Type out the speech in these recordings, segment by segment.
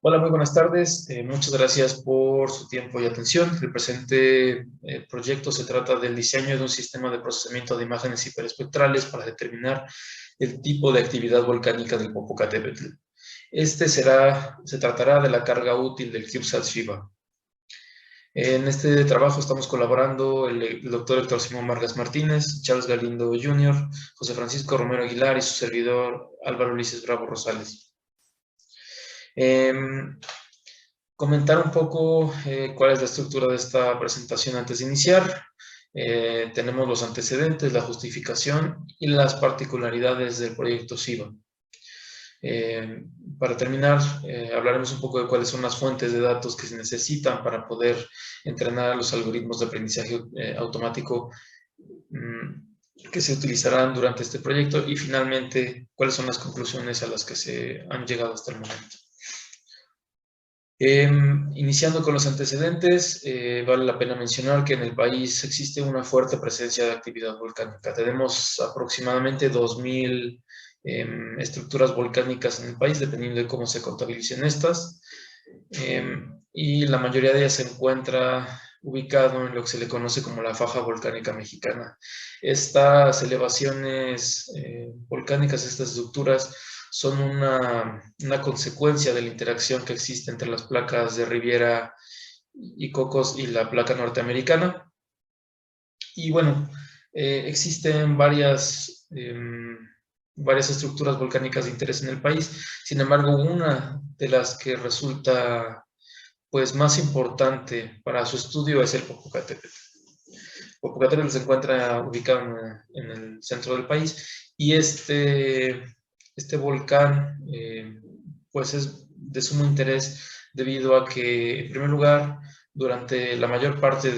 Hola, muy buenas tardes. Muchas gracias por su tiempo y atención. El presente proyecto se trata del diseño de un sistema de procesamiento de imágenes hiperespectrales para determinar el tipo de actividad volcánica del Popocatépetl. Se tratará de la carga útil del CubeSat Shiva. En este trabajo estamos colaborando el doctor Héctor Simón Vargas Martínez, Charles Galindo Jr., José Francisco Romero Aguilar y su servidor Álvaro Ulises Bravo Rosales. Comentar un poco cuál es la estructura de esta presentación antes de iniciar. Tenemos los antecedentes, la justificación y las particularidades del proyecto SIVA. Para terminar, hablaremos un poco de cuáles son las fuentes de datos que se necesitan para poder entrenar los algoritmos de aprendizaje automático que se utilizarán durante este proyecto y finalmente cuáles son las conclusiones a las que se han llegado hasta el momento. Iniciando con los antecedentes, vale la pena mencionar que en el país existe una fuerte presencia de actividad volcánica. Tenemos aproximadamente 2.000 estructuras volcánicas en el país, dependiendo de cómo se contabilicen estas. Y la mayoría de ellas se encuentra ubicado en lo que se le conoce como la faja volcánica mexicana. Estas elevaciones volcánicas, estas estructuras, son una consecuencia de la interacción que existe entre las placas de Riviera y Cocos y la placa norteamericana. Y bueno, existen varias estructuras volcánicas de interés en el país. Sin embargo, una de las que resulta pues más importante para su estudio es el Popocatépetl. Popocatépetl se encuentra ubicado en el centro del país y este volcán pues es de sumo interés debido a que, en primer lugar, durante la mayor parte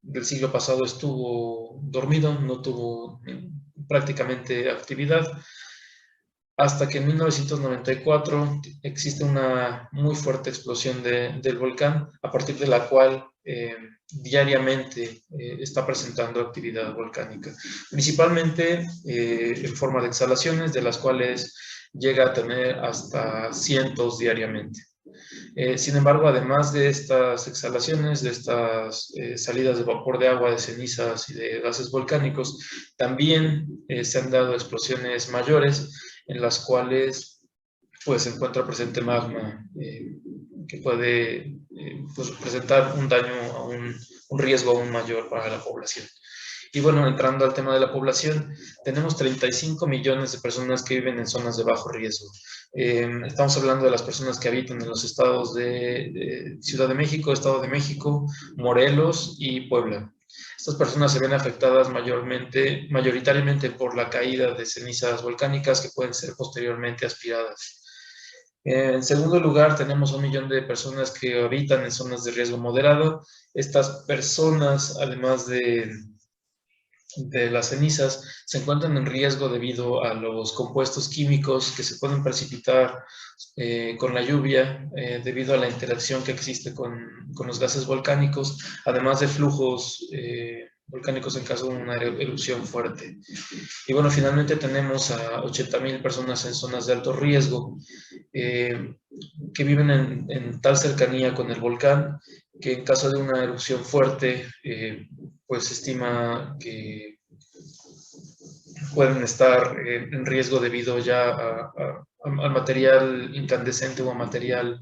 del siglo pasado estuvo dormido, no tuvo prácticamente actividad, hasta que en 1994 existe una muy fuerte explosión del volcán, a partir de la cual diariamente está presentando actividad volcánica, principalmente en forma de exhalaciones, de las cuales llega a tener hasta cientos diariamente. Sin embargo, además de estas exhalaciones, de estas salidas de vapor de agua, de cenizas y de gases volcánicos, también se han dado explosiones mayores en las cuales pues, se encuentra presente magma que puede pues, presentar un daño, un riesgo aún mayor para la población. Y bueno, entrando al tema de la población, tenemos 35 millones de personas que viven en zonas de bajo riesgo. Estamos hablando de las personas que habitan en los estados de Ciudad de México, Estado de México, Morelos y Puebla. Estas personas se ven afectadas mayoritariamente por la caída de cenizas volcánicas que pueden ser posteriormente aspiradas. En segundo lugar, tenemos 1 millón de personas que habitan en zonas de riesgo moderado. Estas personas, además de las cenizas, se encuentran en riesgo debido a los compuestos químicos que se pueden precipitar con la lluvia debido a la interacción que existe con los gases volcánicos, además de flujos volcánicos en caso de una erupción fuerte. Y bueno, finalmente tenemos a 80,000 personas en zonas de alto riesgo que viven en tal cercanía con el volcán que en caso de una erupción fuerte, pues se estima que pueden estar en riesgo debido ya al material incandescente o a material,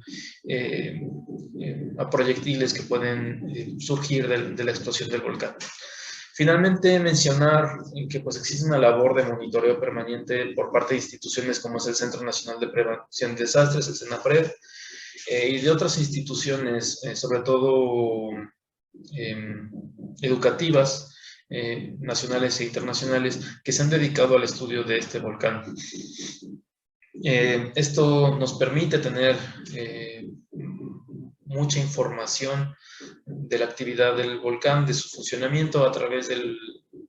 a proyectiles que pueden surgir de la explosión del volcán. Finalmente, mencionar que pues, existe una labor de monitoreo permanente por parte de instituciones como es el Centro Nacional de Prevención de Desastres, el CENAPRED, y de otras instituciones, sobre todo educativas, nacionales e internacionales, que se han dedicado al estudio de este volcán. Esto nos permite tener mucha información de la actividad del volcán, de su funcionamiento a través de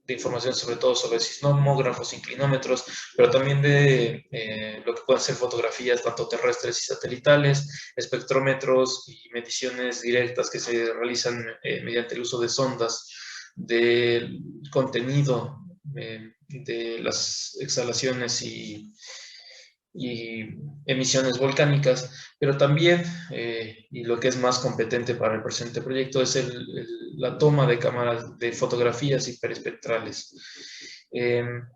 información sobre todo sobre sismógrafos, inclinómetros, pero también de lo que pueden ser fotografías tanto terrestres y satelitales, espectrómetros y mediciones directas que se realizan mediante el uso de sondas del contenido de las exhalaciones y y emisiones volcánicas, pero también, y lo que es más competente para el presente proyecto, es la toma de cámaras de fotografías hiperespectrales.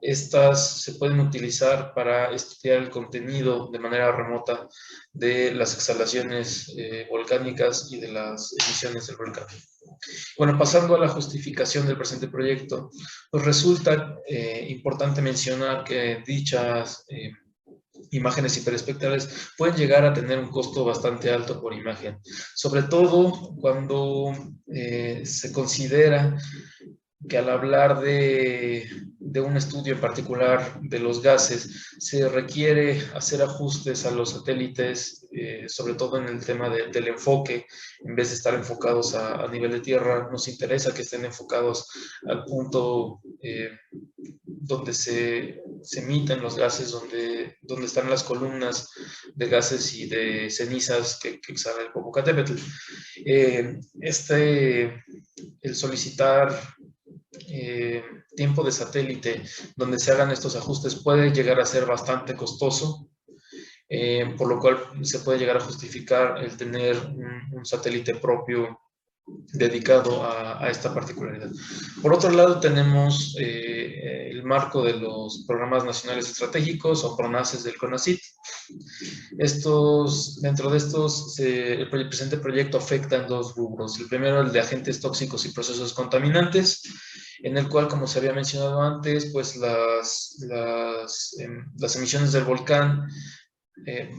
Estas se pueden utilizar para estudiar el contenido de manera remota de las exhalaciones volcánicas y de las emisiones del volcán. Bueno, pasando a la justificación del presente proyecto, pues resulta importante mencionar que dichas imágenes hiperespectrales pueden llegar a tener un costo bastante alto por imagen, sobre todo cuando se considera que al hablar de un estudio en particular de los gases, se requiere hacer ajustes a los satélites, sobre todo en el tema del enfoque. En vez de estar enfocados a nivel de tierra, nos interesa que estén enfocados al punto donde se emiten los gases, donde están las columnas de gases y de cenizas que exhala el Popocatépetl. El solicitar tiempo de satélite donde se hagan estos ajustes puede llegar a ser bastante costoso, por lo cual se puede llegar a justificar el tener un satélite propio dedicado a esta particularidad. Por otro lado, tenemos el marco de los programas nacionales estratégicos o PRONACES del CONACYT. Dentro de estos, el presente proyecto afecta en dos rubros. El primero, el de agentes tóxicos y procesos contaminantes, en el cual, como se había mencionado antes, pues las emisiones del volcán,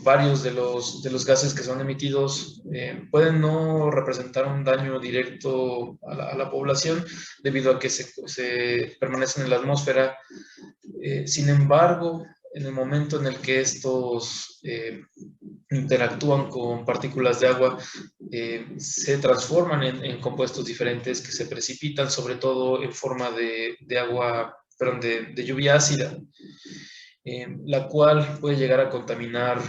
varios de los gases que son emitidos pueden no representar un daño directo a la población debido a que se permanecen en la atmósfera. Sin embargo, en el momento en el que estos interactúan con partículas de agua, se transforman en compuestos diferentes que se precipitan, sobre todo en forma de agua, perdón, de lluvia ácida, la cual puede llegar a contaminar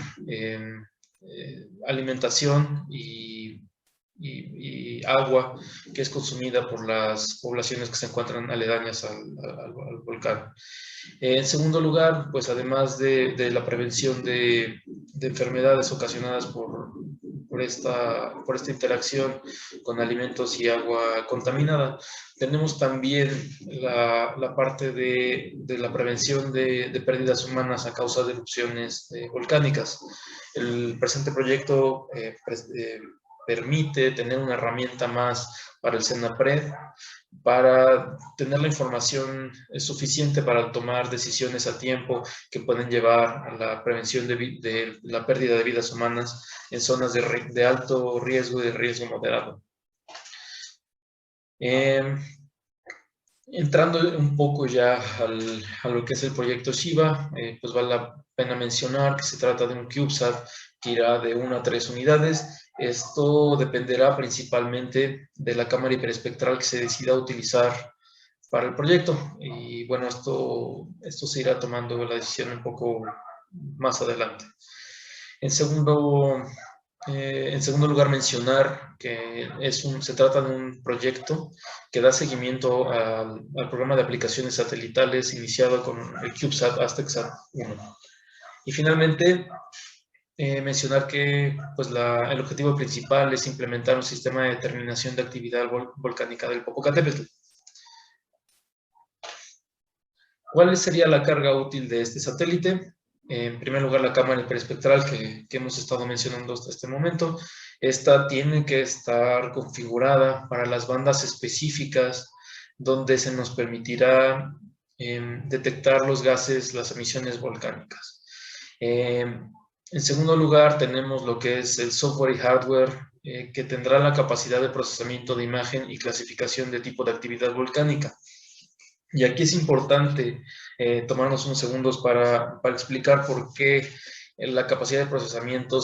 alimentación y agua que es consumida por las poblaciones que se encuentran aledañas al volcán. En segundo lugar, pues además de la prevención de enfermedades ocasionadas por esta interacción con alimentos y agua contaminada, tenemos también la parte de la prevención de pérdidas humanas a causa de erupciones volcánicas. El presente proyecto permite tener una herramienta más para el CENAPRED, para tener la información suficiente para tomar decisiones a tiempo que pueden llevar a la prevención de la pérdida de vidas humanas en zonas de alto riesgo y de riesgo moderado. Entrando un poco ya a lo que es el proyecto Shiva, pues vale la pena mencionar que se trata de un CubeSat que irá de 1 a 3 unidades. Esto dependerá principalmente de la cámara hiperespectral que se decida utilizar para el proyecto. Y bueno, esto se irá tomando la decisión un poco más adelante. En segundo lugar, mencionar que se trata de un proyecto que da seguimiento al programa de aplicaciones satelitales iniciado con el CubeSat ASTECSat 1. Y finalmente, mencionar que pues, el objetivo principal es implementar un sistema de determinación de actividad volcánica del Popocatépetl. ¿Cuál sería la carga útil de este satélite? En primer lugar, la cámara hiperespectral que hemos estado mencionando hasta este momento. Esta tiene que estar configurada para las bandas específicas donde se nos permitirá detectar los gases, las emisiones volcánicas. En segundo lugar, tenemos lo que es el software y hardware que tendrá la capacidad de procesamiento de imagen y clasificación de tipo de actividad volcánica. Y aquí es importante tomarnos unos segundos para explicar por qué la capacidad de procesamiento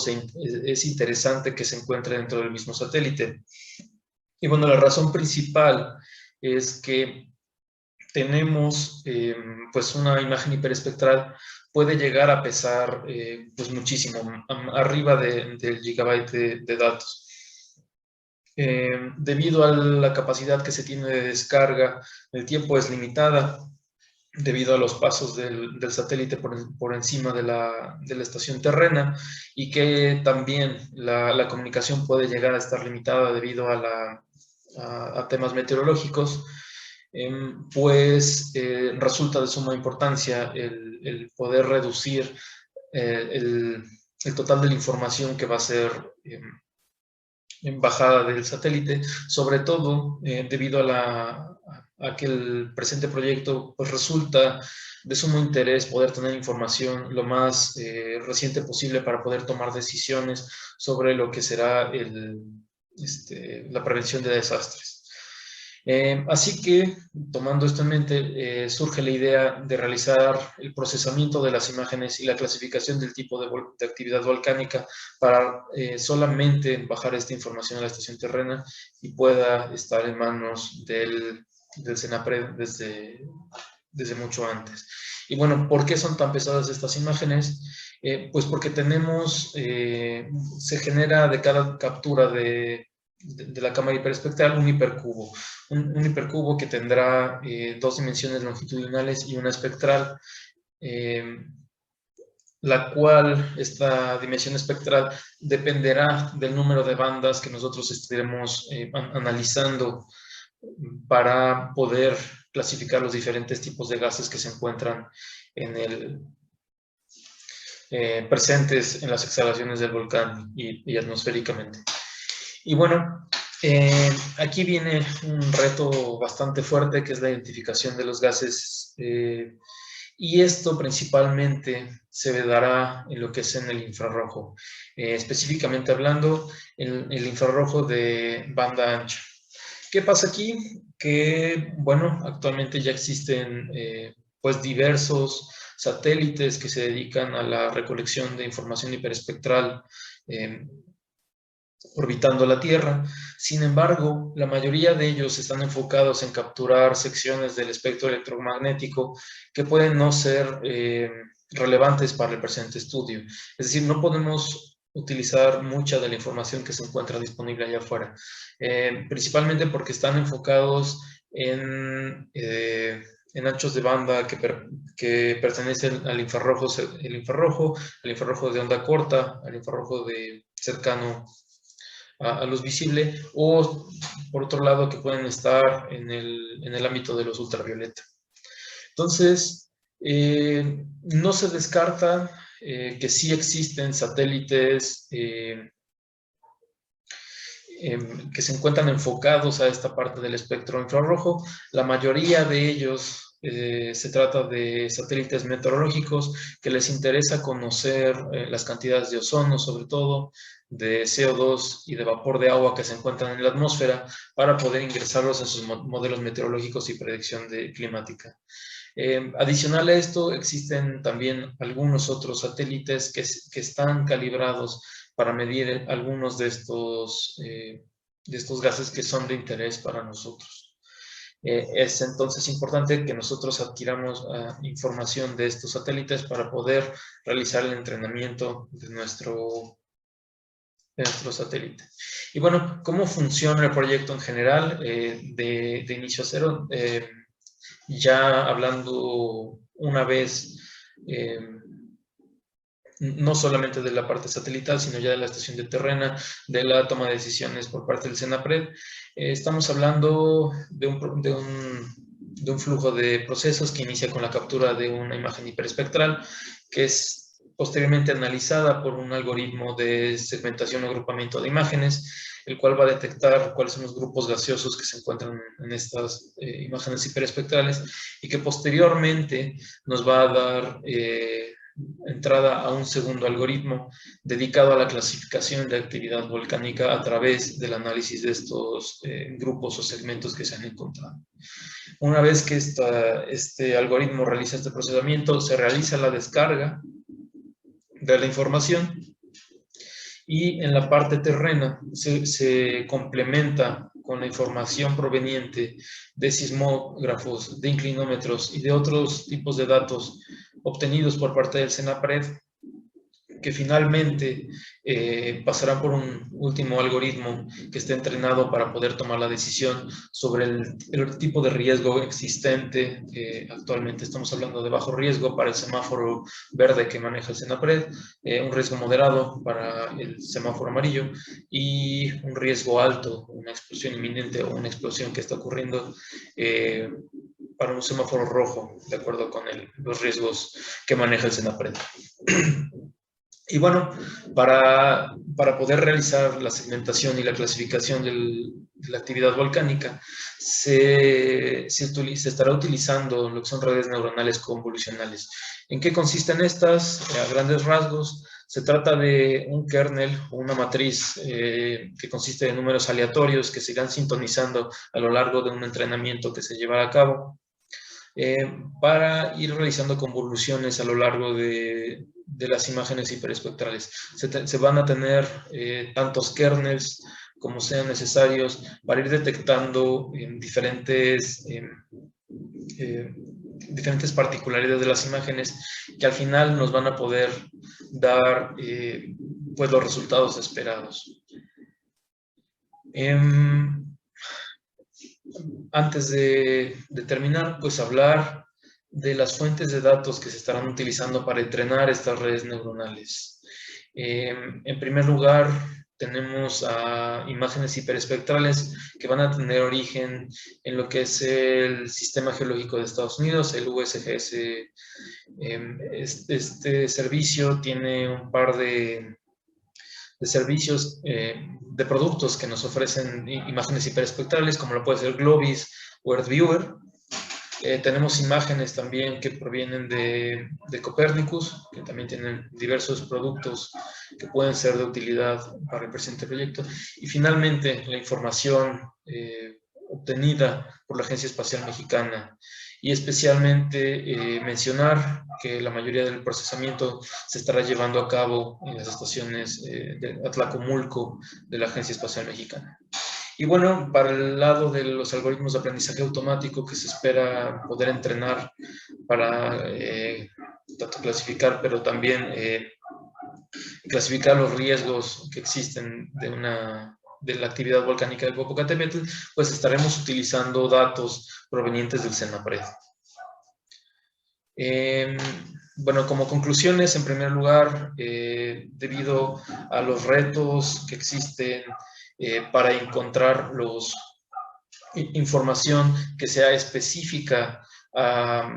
es interesante que se encuentre dentro del mismo satélite. Y bueno, la razón principal es que tenemos pues una imagen hiperespectral puede llegar a pesar pues muchísimo, arriba del gigabyte de datos. Debido a la capacidad que se tiene de descarga, el tiempo es limitada debido a los pasos del satélite por encima de la estación terrena, y que también la comunicación puede llegar a estar limitada debido a temas meteorológicos, pues resulta de suma importancia el poder reducir el total de la información que va a ser en bajada del satélite, sobre todo debido a que el presente proyecto pues resulta de sumo interés poder tener información lo más reciente posible para poder tomar decisiones sobre lo que será la prevención de desastres. Así que, tomando esto en mente, surge la idea de realizar el procesamiento de las imágenes y la clasificación del tipo de actividad volcánica para solamente bajar esta información a la estación terrena y pueda estar en manos del CENAPRED desde mucho antes. Y bueno, ¿por qué son tan pesadas estas imágenes? Pues porque se genera de cada captura de la cámara hiperespectral un hipercubo. Un hipercubo que tendrá 2 dimensiones longitudinales y una espectral, la cual esta dimensión espectral dependerá del número de bandas que nosotros estaremos analizando para poder clasificar los diferentes tipos de gases que se encuentran presentes en las exhalaciones del volcán y atmosféricamente. Y bueno, aquí viene un reto bastante fuerte, que es la identificación de los gases, y esto principalmente se dará en lo que es en el infrarrojo, específicamente hablando el infrarrojo de banda ancha. ¿Qué pasa aquí? Que, bueno, actualmente ya existen pues diversos satélites que se dedican a la recolección de información hiperespectral orbitando la Tierra. Sin embargo, la mayoría de ellos están enfocados en capturar secciones del espectro electromagnético que pueden no ser relevantes para el presente estudio. Es decir, no podemos utilizar mucha de la información que se encuentra disponible allá afuera, principalmente porque están enfocados en anchos de banda que pertenecen al infrarrojo, al infrarrojo de onda corta, al infrarrojo cercano a luz visible, o por otro lado que pueden estar en el ámbito de los ultravioleta. Entonces, no se descarta que sí existen satélites que se encuentran enfocados a esta parte del espectro infrarrojo. La mayoría de ellos se trata de satélites meteorológicos que les interesa conocer las cantidades de ozono, sobre todo de CO2 y de vapor de agua que se encuentran en la atmósfera, para poder ingresarlos en sus modelos meteorológicos y predicción climática. Adicional a esto, existen también algunos otros satélites que están calibrados para medir algunos de estos gases que son de interés para nosotros. Es entonces importante que nosotros adquiramos información de estos satélites para poder realizar el entrenamiento de nuestro satélite. Y bueno, ¿cómo funciona el proyecto en general? De inicio a cero, ya hablando una vez no solamente de la parte satelital, sino ya de la estación de terrena, de la toma de decisiones por parte del CENAPRED. Estamos hablando de un flujo de procesos que inicia con la captura de una imagen hiperespectral, que es posteriormente analizada por un algoritmo de segmentación o agrupamiento de imágenes, el cual va a detectar cuáles son los grupos gaseosos que se encuentran en estas imágenes hiperespectrales, y que posteriormente nos va a dar entrada a un segundo algoritmo dedicado a la clasificación de actividad volcánica a través del análisis de estos grupos o segmentos que se han encontrado. Una vez que este algoritmo realiza este procesamiento, se realiza la descarga de la información, y en la parte terrena se complementa con la información proveniente de sismógrafos, de inclinómetros y de otros tipos de datos obtenidos por parte del CENAPRED que finalmente pasarán por un último algoritmo que esté entrenado para poder tomar la decisión sobre el tipo de riesgo existente. Actualmente estamos hablando de bajo riesgo para el semáforo verde que maneja el Senapred, un riesgo moderado para el semáforo amarillo y un riesgo alto, una explosión inminente o una explosión que está ocurriendo para un semáforo rojo, de acuerdo con los riesgos que maneja el Senapred. Y bueno, para poder realizar la segmentación y la clasificación de la actividad volcánica, se estará utilizando lo que son redes neuronales convolucionales. ¿En qué consisten estas? A grandes rasgos, se trata de un kernel o una matriz que consiste de números aleatorios que se irán sintonizando a lo largo de un entrenamiento que se llevará a cabo. Para ir realizando convoluciones a lo largo de las imágenes hiperespectrales. Se van a tener tantos kernels como sean necesarios para ir detectando diferentes particularidades de las imágenes que al final nos van a poder dar pues los resultados esperados. Antes de terminar, pues hablar de las fuentes de datos que se estarán utilizando para entrenar estas redes neuronales. En primer lugar, tenemos imágenes hiperespectrales que van a tener origen en lo que es el Sistema Geológico de Estados Unidos, el USGS. Este servicio tiene un par de servicios, de productos que nos ofrecen imágenes hiperespectrales, como lo puede ser Globis o EarthViewer. Tenemos imágenes también que provienen de Copernicus, que también tienen diversos productos que pueden ser de utilidad para el presente proyecto. Y finalmente, la información obtenida por la Agencia Espacial Mexicana. Y especialmente mencionar que la mayoría del procesamiento se estará llevando a cabo en las estaciones de Atlacomulco de la Agencia Espacial Mexicana. Y bueno, para el lado de los algoritmos de aprendizaje automático que se espera poder entrenar para tanto clasificar, pero también clasificar los riesgos que existen de la actividad volcánica del Popocatépetl, pues estaremos utilizando datos provenientes del Senapred. Bueno, como conclusiones, en primer lugar, debido a los retos que existen para encontrar información que sea específica a,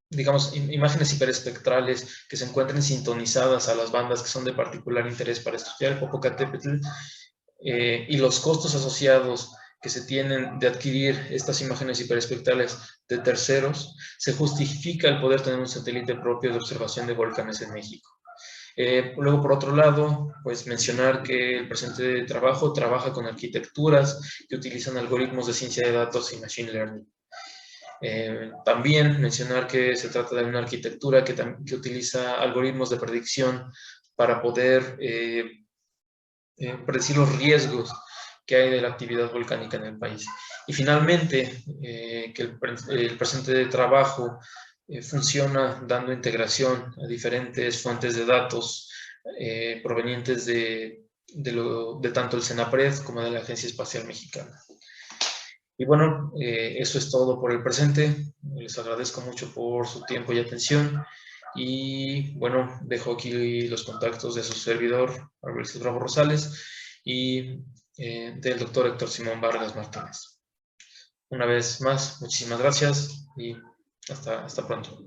digamos, imágenes hiperespectrales que se encuentren sintonizadas a las bandas que son de particular interés para estudiar el Popocatépetl y los costos asociados que se tienen de adquirir estas imágenes hiperespectrales de terceros, se justifica el poder tener un satélite propio de observación de volcanes en México. Luego, por otro lado, pues mencionar que el presente trabajo trabaja con arquitecturas que utilizan algoritmos de ciencia de datos y machine learning. También mencionar que se trata de una arquitectura que utiliza algoritmos de predicción para poder predecir los riesgos que hay de la actividad volcánica en el país. Y finalmente, que el presente trabajo funciona dando integración a diferentes fuentes de datos provenientes de tanto el Senapred como de la Agencia Espacial Mexicana. Y bueno, eso es todo por el presente. Les agradezco mucho por su tiempo y atención. Y bueno, dejo aquí los contactos de su servidor, Alberto Bravo Rosales, y del doctor Héctor Simón Vargas Martínez. Una vez más, muchísimas gracias y hasta pronto.